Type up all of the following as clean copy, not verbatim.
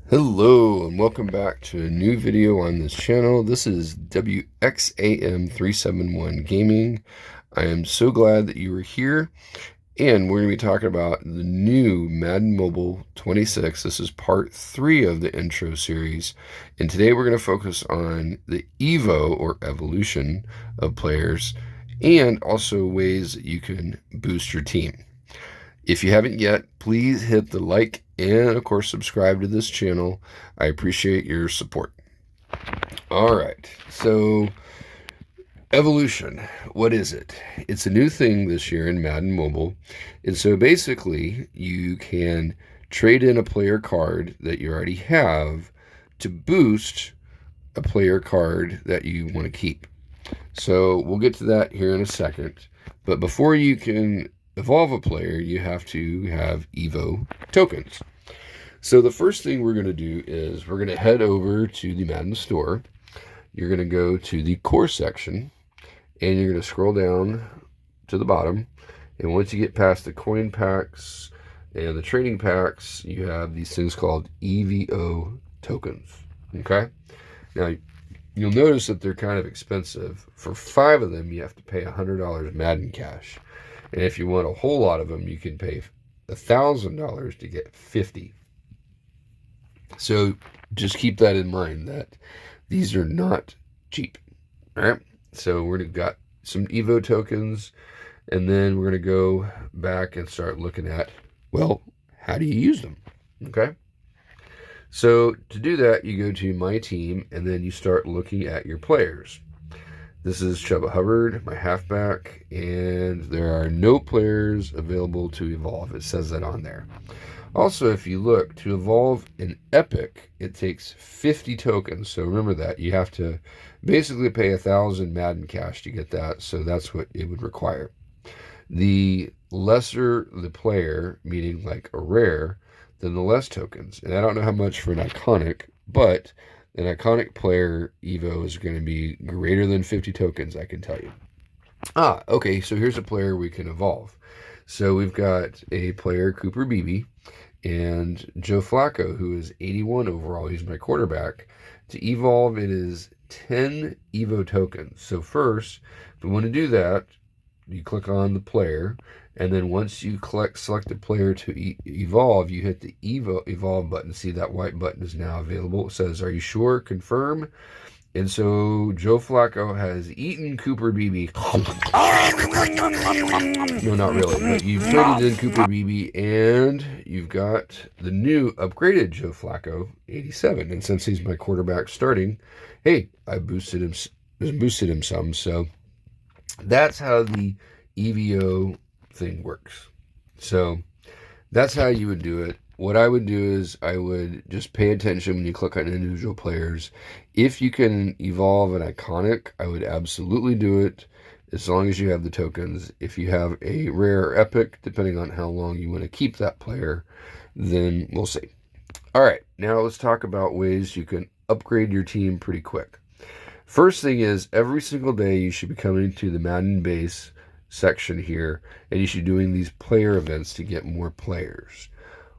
Hello and welcome back to a new video on this channel. This is WXAM371 Gaming. I am so glad that you are here, and we're going to be talking about the new Madden Mobile 26. This is part 3 of the intro series, and today we're going to focus on the Evo or evolution of players and also ways that you can boost your team. If you haven't yet, please hit the like and, of course, subscribe to this channel. I appreciate your support. All right, so evolution, what is it? It's a new thing this year in Madden Mobile. And so basically, you can trade in a player card that you already have to boost a player card that you want to keep. So we'll get to that here in a second. But before you can evolve a player, you have to have Evo tokens. So the first thing we're going to do is we're going to head over to the Madden store. You're going to go to the core section, and you're going to scroll down to the bottom. And once you get past the coin packs and the trading packs, you have these things called EVO tokens. Okay? Now, you'll notice that they're kind of expensive. For 5 of them, you have to pay $100 Madden cash. And if you want a whole lot of them, you can pay $1,000 to get 50. So just keep that in mind that these are not cheap. All right. So we're going to got some Evo tokens, and then we're going to go back and start looking at, well, how do you use them? Okay. So to do that, you go to My Team, and then you start looking at your players. This is Chuba Hubbard, my halfback, and there are no players available to evolve. It says that on there. Also, if you look, to evolve an epic, it takes 50 tokens. So remember that. You have to basically pay 1,000 Madden cash to get that. So that's what it would require. The lesser the player, meaning like a rare, then the less tokens. And I don't know how much for an iconic, but an iconic player Evo is going to be greater than 50 tokens, I can tell you. Okay, so here's a player we can evolve. So we've got a player, Cooper Beebe, and Joe Flacco, who is 81 overall. He's my quarterback. To evolve, it is 10 Evo tokens. So first, if we want to do that, you click on the player, and then once you select the player to evolve, you hit the evolve button. See, that white button is now available. It says, "Are you sure? Confirm." And so Joe Flacco has eaten Cooper Beebe. No, not really. But you've traded in Cooper Beebe, and you've got the new upgraded Joe Flacco, 87. And since he's my quarterback starting, hey, I boosted him some. So that's how the EVO thing works. So that's how you would do it. What I would do is I would just pay attention when you click on individual players. If you can evolve an iconic, I would absolutely do it as long as you have the tokens. If you have a rare or epic, depending on how long you want to keep that player, then we'll see. All right, now let's talk about ways you can upgrade your team pretty quick. First thing is, every single day you should be coming to the Madden base section here, and you should be doing these player events to get more players.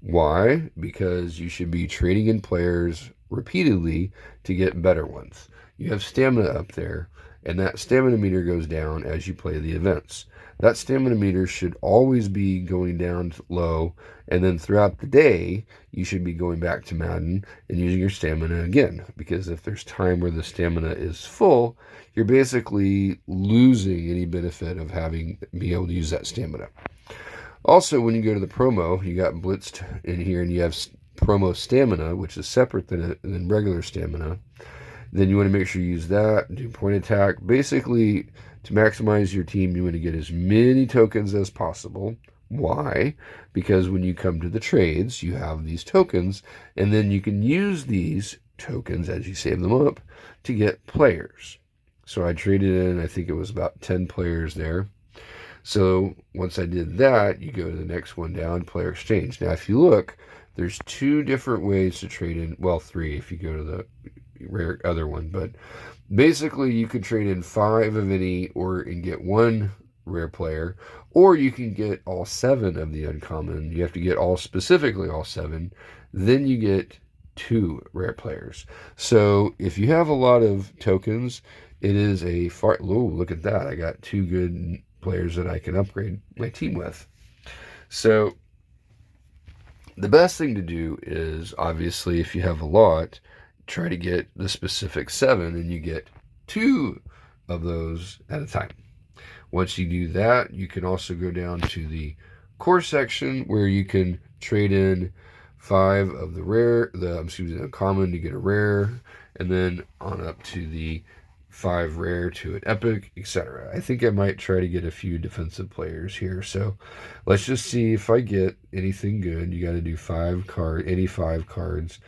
Why? Because you should be trading in players repeatedly to get better ones. You have stamina up there, and that stamina meter goes down as you play the events. That stamina meter should always be going down low, and then throughout the day, you should be going back to Madden and using your stamina again. Because if there's time where the stamina is full, you're basically losing any benefit of being able to use that stamina. Also, when you go to the promo, you got blitzed in here, and you have promo stamina, which is separate than regular stamina. Then you want to make sure you use that, do point attack. Basically, to maximize your team, you want to get as many tokens as possible. Why? Because when you come to the trades, you have these tokens, and then you can use these tokens as you save them up to get players. So I traded in, I think it was about 10 players there. So once I did that, you go to the next one down, player exchange. Now, if you look, there's 2 different ways to trade in. Well, 3 if you go to the rare other one. But basically, you can trade in 5 of any and get 1 rare player, or you can get all 7 of the uncommon. You have to get specifically all 7. Then you get 2 rare players. So if you have a lot of tokens, it is a far. Oh, look at that! I got 2 good players that I can upgrade my team with. So the best thing to do is, obviously, if you have a lot, try to get the specific 7, and you get 2 of those at a time. Once you do that, you can also go down to the core section where you can trade in 5 of the common to get a rare, and then on up to the 5 rare to an epic, etc. I think I might try to get a few defensive players here. So let's just see if I get anything good. You got to do 5 cards,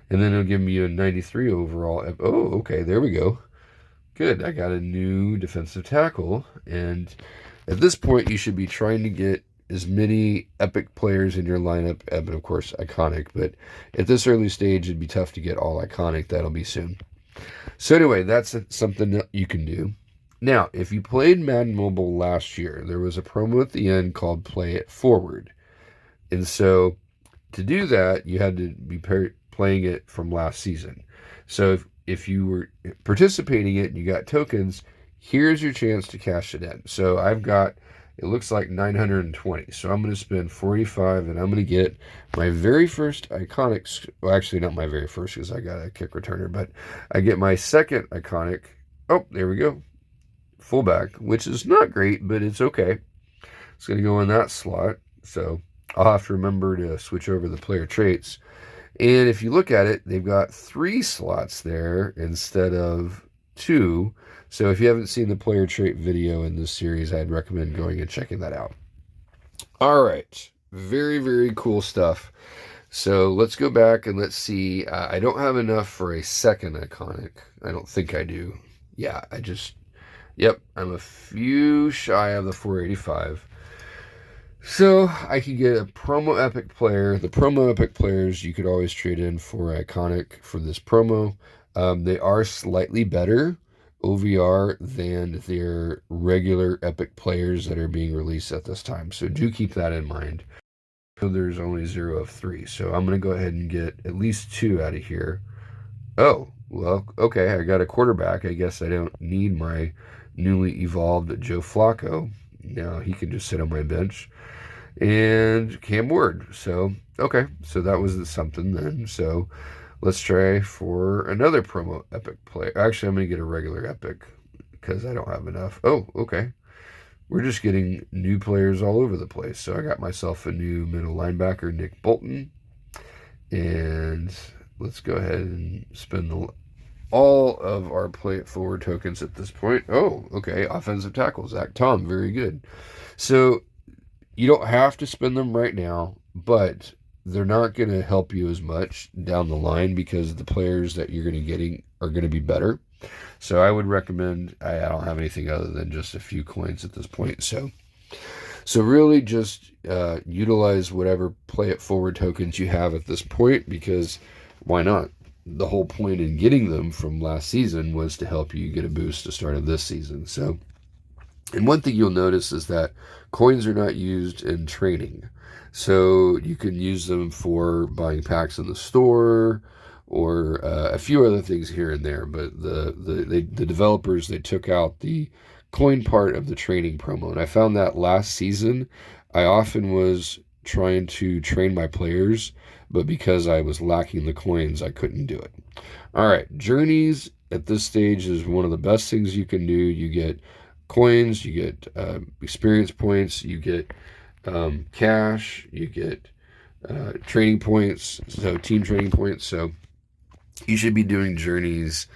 and then it'll give me a 93 overall. Oh, okay, there we go. Good, I got a new defensive tackle, and at this point you should be trying to get as many epic players in your lineup, and of course iconic, but at this early stage it'd be tough to get all iconic. That'll be soon. So anyway, that's something that you can do. Now, if you played Madden Mobile last year, there was a promo at the end called Play It Forward. And so to do that, you had to be playing it from last season. So if you were participating in it and you got tokens, here's your chance to cash it in. So I've got, it looks like 920. So I'm going to spend 45 and I'm going to get my very first iconic, well, actually not my very first because I got a kick returner, but I get my second iconic. Oh, there we go. Fullback, which is not great, but it's okay. It's going to go in that slot. So I'll have to remember to switch over the player traits. And if you look at it, they've got 3 slots there instead of 2. So if you haven't seen the player trait video in this series, I'd recommend going and checking that out. All right. Very, very cool stuff. So let's go back and let's see. I don't have enough for a second iconic. I don't think I do. Yeah, yep, I'm a few shy of the 485. So I could get a promo epic player. The promo epic players you could always trade in for iconic for this promo. They are slightly better OVR than their regular epic players that are being released at this time. So do keep that in mind. So there's only 0 of 3. So I'm going to go ahead and get at least 2 out of here. Oh, well, okay. I got a quarterback. I guess I don't need my newly evolved Joe Flacco. Now he can just sit on my bench. And Cam Ward. So, okay. So that was something then. So let's try for another promo epic player. Actually, I'm going to get a regular epic because I don't have enough. Oh, okay. We're just getting new players all over the place. So I got myself a new middle linebacker, Nick Bolton. And let's go ahead and spend all of our play it forward tokens at this point. Oh, okay. Offensive tackle, Zach Tom. Very good. So you don't have to spend them right now, but they're not going to help you as much down the line because the players that you're going to getting are going to be better. So I would recommend, I don't have anything other than just a few coins at this point. So really just utilize whatever play it forward tokens you have at this point, because why not? The whole point in getting them from last season was to help you get a boost to start of this season. So, and one thing you'll notice is that coins are not used in training. So you can use them for buying packs in the store or a few other things here and there. But the developers, they took out the coin part of the training promo. And I found that last season, I often was trying to train my players, but because I was lacking the coins, I couldn't do it. All right, journeys at this stage is one of the best things you can do. You get coins, you get experience points, you get cash, you get training points, so team training points. So you should be doing journeys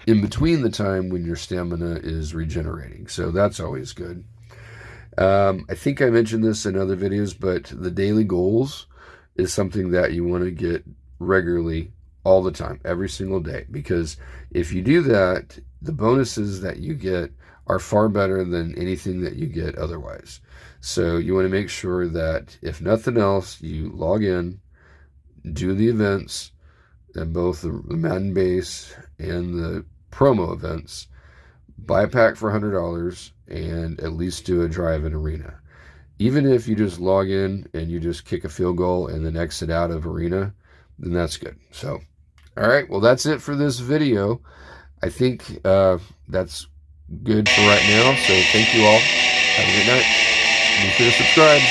in between the time when your stamina is regenerating. So that's always good. I think I mentioned this in other videos, but the daily goals is something that you want to get regularly all the time, every single day. Because if you do that, the bonuses that you get are far better than anything that you get otherwise. So you want to make sure that if nothing else, you log in, do the events, and both the Madden base and the promo events, buy a pack for $100 and at least do a drive in arena. Even if you just log in and you just kick a field goal and then exit out of arena, then that's good. So All right, well, that's it for this video. I think that's good for right now. So thank you all. Have a good night. Be sure to subscribe.